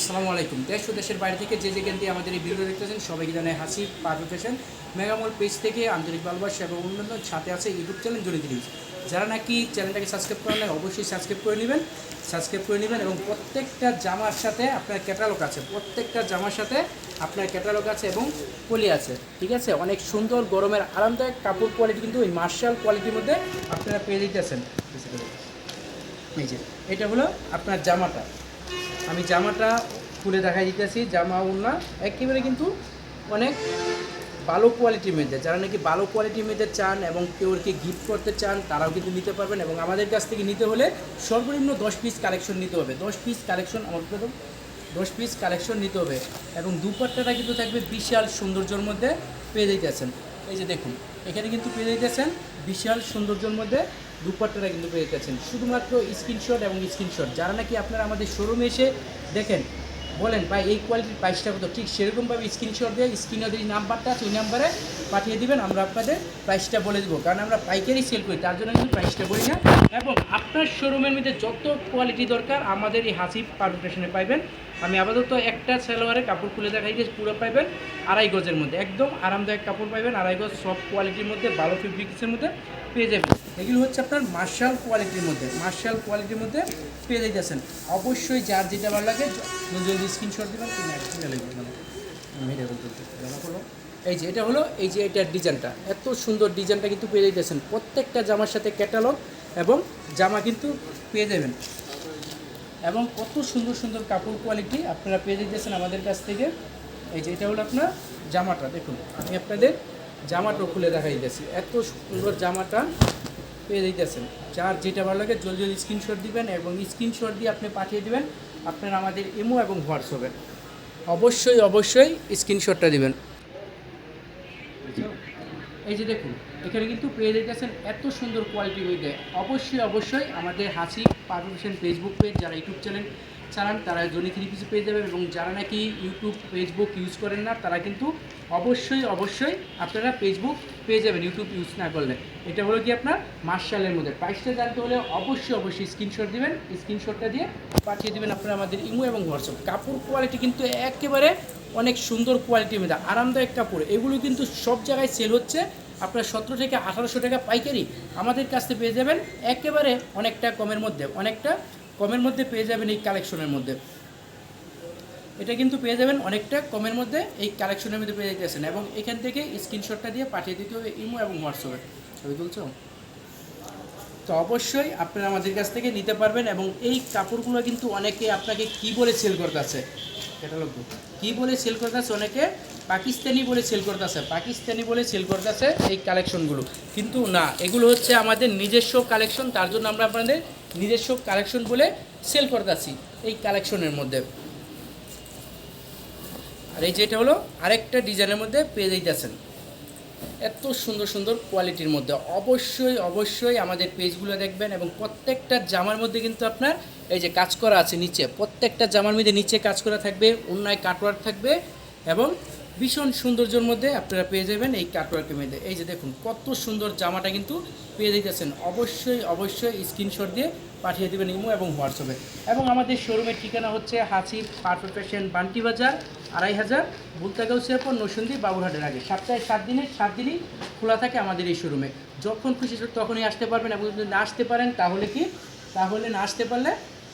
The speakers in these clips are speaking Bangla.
আসসালামু আলাইকুম। দেশ ও দেশের বাইরে থেকে যে যেখান দিয়ে আমাদের এই ভিডিও দেখতেছেন সবাইকে জানাই হাসি পারফেক্ট ফ্যাশন মেগামল পেজ থেকে আন্তরিক ভালোবাসা এবং অন্যান্য সাথে আছে ইউটিউব চ্যানেল জড়িত নিউজ। যারা নাকি চ্যানেলটাকে সাবস্ক্রাইব করেন না অবশ্যই সাবস্ক্রাইব করে নেবেন এবং প্রত্যেকটা জামার সাথে আপনার ক্যাটালগ আছে, প্রত্যেকটা জামার সাথে আপনার ক্যাটালগ আছে এবং পলি আছে। ঠিক আছে, অনেক সুন্দর গরমের আরামদায়ক কাপড় কোয়ালিটি কিন্তু ওই মার্শাল কোয়ালিটির মধ্যে আপনারা পেয়ে দিতেছেন। এই যে এটা হলো আপনার জামাটা, আমি জামাটা খুলে দেখাই দিতেছি। জামা ওড়না একেবারে কিন্তু অনেক ভালো কোয়ালিটির মধ্যে, যারা নাকি ভালো কোয়ালিটির মধ্যে চান এবং কেউকে গিফট করতে চান তারাও কিন্তু নিতে পারবেন। এবং আমাদের কাছ থেকে নিতে হলে সর্বনিম্ন 10 পিস কালেকশন নিতে হবে। 10 পিস কালেকশন আমার প্রথম 10 পিস কালেকশন নিতে হবে এবং দুপাট্টাটা কিন্তু থাকবে বিশাল সৌন্দর্যের মধ্যে পেয়ে দিতেছেন। এই যে দেখুন এখানে কিন্তু পেয়ে দিতেছেন বিশাল সৌন্দর্যের মধ্যে দুপাট্টাটা কিন্তু পেয়ে যাচ্ছেন। শুধুমাত্র স্ক্রিনশট এবং স্ক্রিনশট, যারা নাকি আপনারা আমাদের শোরুমে এসে দেখেন বলেন ভাই এই কোয়ালিটির প্রাইসটা কত, ঠিক সেরকমভাবে স্ক্রিনশট দিয়ে স্ক্রিনে যে নাম্বারটা আছে ওই নাম্বারে পাঠিয়ে দিবেন, আমরা আপনাদের প্রাইসটা বলে দেবো। কারণ আমরা পাইকারি সেল করি, তার জন্য কিন্তু প্রাইসটা বলি না। এবং আপনার শোরুমের মধ্যে যত কোয়ালিটি দরকার আমাদের এই হাসি পারফেক্ট ফ্যাশনে পাইবেন। আমি আপাতত একটা সালোয়ারের কাপড় খুলে দেখাই যে পুরো পাইবেন 2.5 গজের মধ্যে, একদম আরামদায়ক কাপড় পাইবেন 2.5 গজ সফট কোয়ালিটির মধ্যে, ভালো ফেব্রিক্সের মধ্যে পেয়ে যাবেন। এগুলো হচ্ছে আপনার মার্শাল কোয়ালিটির মধ্যে পেয়ে যাইতেছেন। অবশ্যই যার যেটা ভালো লাগে জলদি স্ক্রিনশট দেবেন। এই যে এটা হলো এই যে এটার ডিজাইনটা, এত সুন্দর ডিজাইনটা কিন্তু পেয়ে যাইতেছেন। প্রত্যেকটা জামার সাথে ক্যাটালগ এবং জামা কিন্তু পেয়ে যাবেন এবং কত সুন্দর সুন্দর কাপড় কোয়ালিটি আপনারা পেয়ে যাইতেছেন আমাদের কাছ থেকে। এই যে এটা হলো আপনার জামাটা, দেখুন আমি আপনাদের জামাটা খুলে দেখাই দিতেছি। এত সুন্দর জামাটা পেয়ে দিতেছেন। যার যেটা ভালো লাগে জলদি জলদি স্ক্রিনশট দিবেন এবং স্ক্রিনশট দিয়ে আপনি পাঠিয়ে দেবেন আপনারা আমাদের ইমো এবং হোয়াটসঅ্যাপে। অবশ্যই স্ক্রিনশটটা দিবেন। এই যে দেখুন এখানে কিন্তু পেয়ে দিতেছেন এত সুন্দর কোয়ালিটির মধ্যে। অবশ্যই আমাদের হাসি পারফেক্ট ফ্যাশন ফেসবুক পেজ, যারা ইউটিউব চ্যানেল চালান তারা জনি 3 পিস পেয়ে যাবেন এবং যারা নাকি ইউটিউব ফেসবুক ইউজ করেন না তারা কিন্তু অবশ্যই আপনারা ফেসবুক পেয়ে যাবেন ইউটিউব ইউজ না করলে। এটা হলো কি আপনার মার্শালের মধ্যে। প্রাইসটা জানতে হলে অবশ্যই স্ক্রিনশট দিবেন, স্ক্রিনশটটা দিয়ে পাঠিয়ে দেবেন আপনারা আমাদের ইমো এবং হোয়াটসঅ্যাপ। কাপড় কোয়ালিটি কিন্তু একেবারে অনেক সুন্দর কোয়ালিটির মধ্যে, আরামদায়ক কাপড়। এগুলো কিন্তু সব জায়গায় সেল হচ্ছে আপনার 17 থেকে 1800 টাকা পাইকারি, আমাদের কাছ থেকে পেয়ে যাবেন একেবারে অনেকটা কমের মধ্যে পেয়ে যাবেন এই কালেকশনের মধ্যে। এটা কিন্তু পেয়ে যাবেন অনেকটা কমের মধ্যে এই কালেকশনের মধ্যে পেয়ে যেতেছেন এবং এখান থেকে স্ক্রিনশটটা দিয়ে পাঠিয়ে দিতে হবে ইমো এবং হোয়াটসঅ্যাপে। ছবি তুলছো তো অবশ্যই আপনারা আমাদের কাছ থেকে নিতে পারবেন। এবং এই কাপড়গুলো কিন্তু অনেকে আপনাকে কি বলে সেল করতেছে, ক্যাটালগ কি বলে সেল করতেছে, অনেকে পাকিস্তানি বলে সেল করতেছে এই কালেকশনগুলো, কিন্তু না, এগুলো হচ্ছে আমাদের নিজস্ব কালেকশন। তার জন্য আমরা আপনাদের নিজস্ব কালেকশন বলে সেল করতেছি এই কালেকশনের মধ্যে। আর এই যেটা হলো আরেকটা ডিজাইনের মধ্যে পেয়ে যাইতেছেন এত সুন্দর সুন্দর কোয়ালিটির মধ্যে। অবশ্যই আমাদের পেজগুলো দেখবেন এবং প্রত্যেকটা জামার মধ্যে কিন্তু আপনার এই যে কাজ করা আছে নিচে, প্রত্যেকটা জামার মধ্যে নিচে কাজ করা থাকবে, অন্যায় কাটওয়ার্ক থাকবে এবং ভীষণ সৌন্দর্যের মধ্যে আপনারা পেয়ে যাবেন এই কাটওয়ার্কের মধ্যে। এই যে দেখুন কত সুন্দর জামাটা কিন্তু পেয়ে দিতেছেন। অবশ্যই স্ক্রিনশট দিয়ে পাঠিয়ে দেবেন ইমো এবং হোয়াটসঅ্যাপে। এবং আমাদের শোরুমের ঠিকানা হচ্ছে হাসি পারফেক্ট ফ্যাশন, বান্টি বাজার 2500 বুলতাগাঁও শেরপুর নরসিংদী বাবুরহাটের আগে। সপ্তাহে 7 দিনই খোলা থাকে আমাদের এই শোরুমে। যখন খুশি তখনই আসতে পারবেন এবং যদি না আসতে পারেন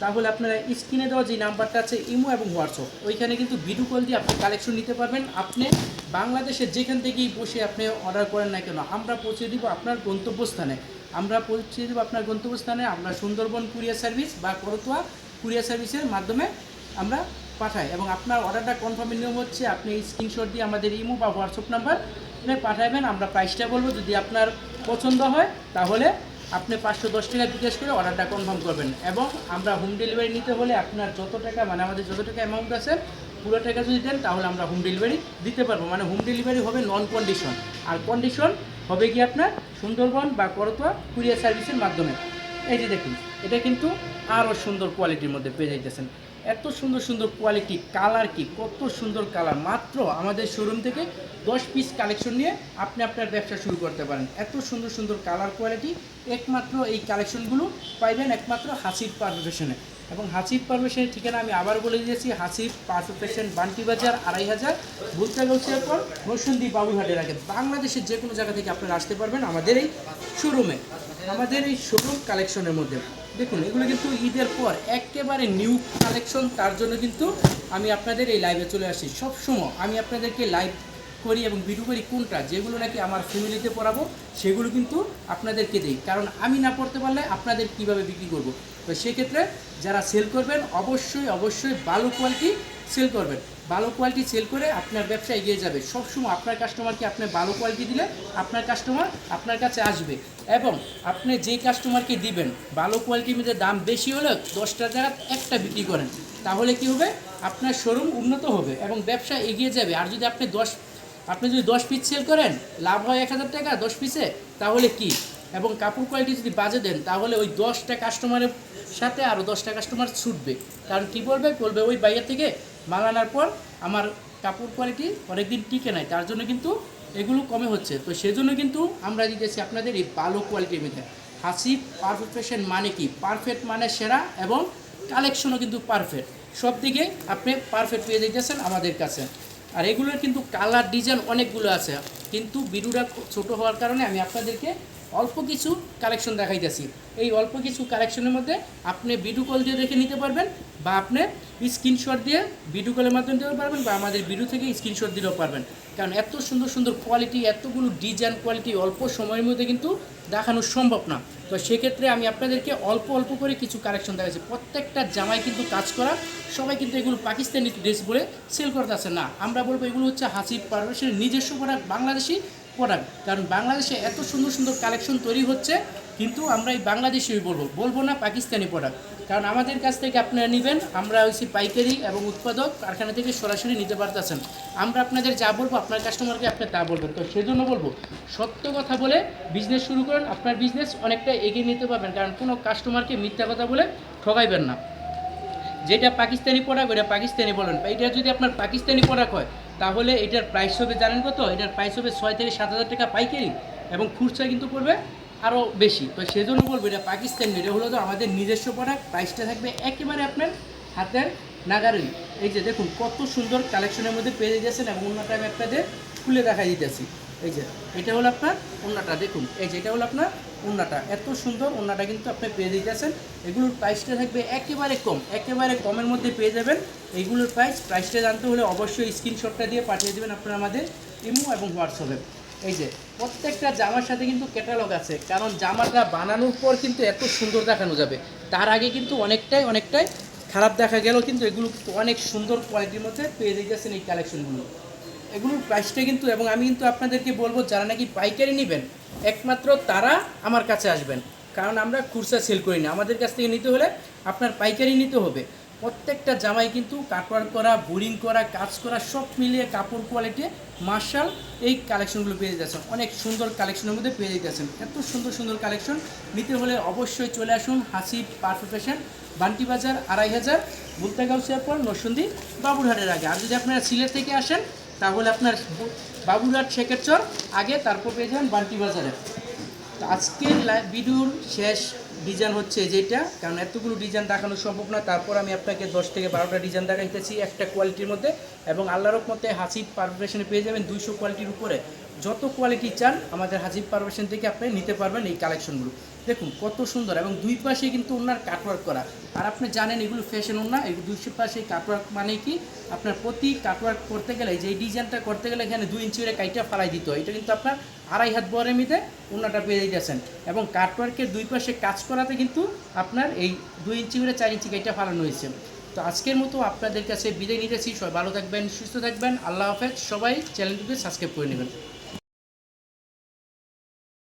তাহলে আপনারা স্ক্রিনে দেওয়া যে নাম্বারটা আছে ইমো এবং হোয়াটসঅ্যাপ, ওইখানে কিন্তু ভিডিও কল দিয়ে আপনি কালেকশন নিতে পারবেন। আপনি বাংলাদেশের যেখান থেকেই বসে আপনি অর্ডার করেন না কেন আমরা পৌঁছে দিব আপনার গন্তব্যস্থানে। আমরা সুন্দরবন কুরিয়ার সার্ভিস বা করতোয়া কুরিয়ার সার্ভিসের মাধ্যমে আমরা পাঠাই এবং আপনার অর্ডারটা কনফার্মের নিয়ম হচ্ছে আপনি স্ক্রিনশট দিয়ে আমাদের ইমো বা হোয়াটসঅ্যাপ নাম্বার পাঠাবেন। আমরা প্রাইসটা বলবো, যদি আপনার পছন্দ হয় তাহলে আপনি 510 টাকা বিকাশ করে অর্ডারটা কনফার্ম করবেন। এবং আমরা হোম ডেলিভারি নিতে হলে আপনার যত টাকা আমাদের যত টাকা অ্যামাউন্ট আছে পুরো টাকা যদি দেন তাহলে আমরা হোম ডেলিভারি দিতে পারবো। হোম ডেলিভারি হবে নন কন্ডিশন, আর কন্ডিশন হবে কি আপনার সুন্দরবন বা করতোয়া কুরিয়ার সার্ভিসের মাধ্যমে। এই যে দেখুন এটা কিন্তু আরও সুন্দর কোয়ালিটির মধ্যে পেয়ে যাইতেছেন। এত সুন্দর কোয়ালিটি, কালার কি কত সুন্দর কালার। মাত্র আমাদের শোরুম থেকে 10 পিস কালেকশন নিয়ে আপনি আপনার ব্যবসা শুরু করতে পারেন। এত সুন্দর কালার কোয়ালিটি একমাত্র এই কালেকশনগুলো পাইবেন একমাত্র হাসির পারফেকশনে। এবং হাসিব পারভেশনের ঠিকানা আমি আবার বলে দিয়েছি, হাসিব পারফেক্ট ফ্যাশন, বান্টি বাজার 2500, ভুলতা গৌসিয়ার পর নরসিংদী বাবুরহাটের আগে। বাংলাদেশের যে কোনো জায়গা থেকে আপনারা আসতে পারবেন আমাদের এই শোরুমে, আমাদের এই শোরুম কালেকশনের মধ্যে। দেখুন এগুলো কিন্তু ঈদের পর একেবারে নিউ কালেকশন, তার জন্য কিন্তু আমি আপনাদের এই লাইভে চলে আসি। সবসময় আমি আপনাদেরকে লাইভ করি এবং ভিডিও করি কোনটা, যেগুলো নাকি আমার ফ্যামিলিতে পড়াবো সেগুলো কিন্তু আপনাদেরকে দিই, কারণ আমি না পড়তে পারলে আপনাদের কিভাবে বিক্রি করব। তো সেক্ষেত্রে যারা সেল করবেন অবশ্যই ভালো কোয়ালিটি সেল করবেন। ভালো কোয়ালিটি সেল করে আপনার ব্যবসা এগিয়ে যাবে। সবসময় আপনার কাস্টমারকে আপনি ভালো কোয়ালিটি দিলে আপনার কাস্টমার আপনার কাছে আসবে, এবং আপনি যেই কাস্টমারকে দিবেন ভালো কোয়ালিটির মধ্যে দাম বেশি হলে 10টা জায়গা একটা বিক্রি করেন, তাহলে কি হবে, আপনার শোরুম উন্নত হবে এবং ব্যবসা এগিয়ে যাবে। আর যদি আপনি 10 পিস সেল করেন, লাভ হয় 1000 টাকা 10 পিসে, তাহলে কি, এবং কাপড় কোয়ালিটি যদি বাজে দেন, তাহলে ওই 10টা কাস্টমারের সাথে আরও 10টা কাস্টমার ছুটবে। কারণ কি বলবে ওই বাইরে থেকে মাল আনার পর আমার কাপড় কোয়ালিটি অনেকদিন টিকে নাই, তার জন্য কিন্তু এগুলো কমে হচ্ছে। তো সেজন্য কিন্তু আমরা দিতেছি আপনাদের এই ভালো কোয়ালিটির মধ্যে। হাসিব পারফেক্ট ফ্যাশন মানে কি, পারফেক্ট মানে সেরা, এবং কালেকশনও কিন্তু পারফেক্ট, সব দিকে আপনি পারফেক্ট পেয়ে দিতেছেন আমাদের কাছে। আর এগুলোর কিন্তু কালার ডিজাইন অনেকগুলো আছে, কিন্তু ভিডিওটা ছোটো হওয়ার কারণে আমি আপনাদেরকে অল্প কিছু কালেকশন দেখাইতেছি। এই অল্প কিছু কালেকশনের মধ্যে আপনি ভিডিও কল দিয়ে দেখে নিতে পারবেন, বা আপনি স্ক্রিনশট দিয়ে ভিডিও কলের মাধ্যমে দিতে পারবেন, বা আমাদের ভিডিও থেকে স্ক্রিনশট দিতেও পারবেন। কারণ এত সুন্দর সুন্দর কোয়ালিটি, এতগুলো ডিজাইন কোয়ালিটি অল্প সময়ের মধ্যে কিন্তু দেখানো সম্ভব না। তো সেক্ষেত্রে আমি আপনাদেরকে অল্প করে কিছু কালেকশন দেখাচ্ছি। প্রত্যেকটা জামাই কিন্তু কাজ করা, সবাই কিন্তু এগুলো পাকিস্তানি ড্রেস বলে সেল করতে আসে না। আমরা বলবো এগুলো হচ্ছে হাসিব পারভেশের নিজস্ব প্রোডাক্ট, বাংলাদেশি প্রোডাক্ট। কারণ বাংলাদেশে এত সুন্দর সুন্দর কালেকশন তৈরি হচ্ছে, কিন্তু আমরা এই বাংলাদেশিই বলবো না পাকিস্তানি প্রোডাক্ট। কারণ আমাদের কাছ থেকে আপনারা নেবেন, আমরা হচ্ছে পাইকারি এবং উৎপাদক কারখানা থেকে সরাসরি নিতে পারতেছেন। আমরা আপনাদের যা বলবো আপনার কাস্টমারকে আপনি তা বলবেন। তো সেজন্য বলবো সত্য কথা বলে বিজনেস শুরু করেন, আপনার বিজনেস অনেকটা এগিয়ে নিতে পারবেন। কারণ কোনো কাস্টমারকে মিথ্যা কথা বলে ঠকাইবেন না। যেটা পাকিস্তানি প্রোডাক্ট ওইটা পাকিস্তানি বলেন, এটা যদি আপনার পাকিস্তানি প্রোডাক্ট হয়, তাহলে এটার প্রাইস হবে জানেন কত, এটার প্রাইস হবে 6 থেকে 7 হাজার টাকা পাইকারি, এবং খুচরা কিন্তু পড়বে আরও বেশি। তো সেজন্য বলবো এটা পাকিস্তানি, এটা হলো তো আমাদের নিজস্ব প্রোডাক্ট। প্রাইসটা থাকবে একেবারে আপনার হাতের নাগারেই। এই যে দেখুন কত সুন্দর কালেকশনের মধ্যে পেয়ে যাচ্ছেন, এবং অন্যটা আমি আপনাদের খুলে দেখাই দিতেছি। এই যে এটা হলো আপনার ওন্নাটা, দেখুন এই যে এটা হলো আপনার ওন্নাটা, এত সুন্দর ওন্নাটা কিন্তু আপনি পেয়ে দিতেছেন। এগুলোর প্রাইসটা থাকবে একেবারে কম, একেবারে কমের মধ্যে পেয়ে যাবেন এইগুলোর প্রাইসটা জানতে হলে অবশ্যই স্ক্রিনশটটা দিয়ে পাঠিয়ে দেবেন আপনারা আমাদের ইমো এবং হোয়াটসঅ্যাপে। এই যে প্রত্যেকটা জামার সাথে কিন্তু ক্যাটালগ আছে, কারণ জামাটা বানানোর পর কিন্তু এত সুন্দর দেখানো যাবে, তার আগে কিন্তু অনেকটাই খারাপ দেখা গেল, কিন্তু এগুলো কিন্তু অনেক সুন্দর কোয়ালিটির মধ্যে পেয়ে দিতেছেন এই কালেকশনগুলো। এগুলোর প্রাইসটা কিন্তু, এবং আমি কিন্তু আপনাদেরকে বলবো যারা নাকি পাইকারি নেবেন একমাত্র তারা আমার কাছে আসবেন, কারণ আমরা খুচরা সেল করি না। আমাদের কাছ থেকে নিতে হলে আপনার পাইকারি নিতে হবে। প্রত্যেকটা জামাই কিন্তু কাটওয়ার্ক করা, বোরিং করা, কাজ করা, সব মিলিয়ে কাপড় কোয়ালিটি মার্শাল এই কালেকশনগুলো পেয়ে যাচ্ছেন। অনেক সুন্দর কালেকশনের মধ্যে পেয়ে যাচ্ছেন। এত সুন্দর সুন্দর কালেকশন নিতে হলে অবশ্যই চলে আসুন হাসিব পারফেক্ট ফ্যাশন, বান্টি বাজার 2500, ভুলতা গাউসিয়ার পর নরসিংদী বাবুরহাটের আগে। আর যদি আপনারা সিলেট থেকে আসেন, তাহলে আপনার বাবুরহাট শেখেরচর আগে, তারপর পেয়ে যাবেন বান্টি বাজারে। তো আজকের ভিডিওর শেষ ডিজাইন হচ্ছে যেটা, কারণ এতগুলো ডিজাইন দেখানো সম্ভব না। তারপর আমি আপনাকে 10 থেকে 12টা ডিজাইন দেখাইতেছি একটা কোয়ালিটির মধ্যে, এবং আল্লাহর রহমতে হাসিব পারফেশনে পেয়ে যাবেন 200 কোয়ালিটির উপরে। যত কোয়ালিটি চান আমাদের হাসিব পারফেশন থেকে আপনি নিতে পারবেন এই কালেকশনগুলো। দেখুন কত সুন্দর, এবং দুই পাশে কিন্তু ওনার কাটওয়ার্ক করা। আর আপনি জানেন এগুলো ফ্যাশন ওনা, এই 200 পাশে কাটওয়ার্ক মানে কি, আপনার প্রতি কাটওয়ার্ক করতে গেলে, যে ডিজাইনটা করতে গেলে এখানে 2 ইঞ্চি করে কাইটা ফালাই দিতে হয়, এটা কিন্তু আপনার 2.5 হাত বরের মধ্যে ওনাটা পেয়ে দিতেছেন। এবং কাটওয়ার্কের দুই পাশে কাজ করাতে কিন্তু আপনার এই 2 ইঞ্চি করে 4 ইঞ্চি কাইটা ফালানো হয়েছে। তো আজকের মতো আপনাদের কাছে বিদায় নিতেছি। সবাই ভালো থাকবেন, সুস্থ থাকবেন, আল্লাহ হাফেজ। সবাই চ্যানেলটিকে সাবস্ক্রাইব করে নেবেন।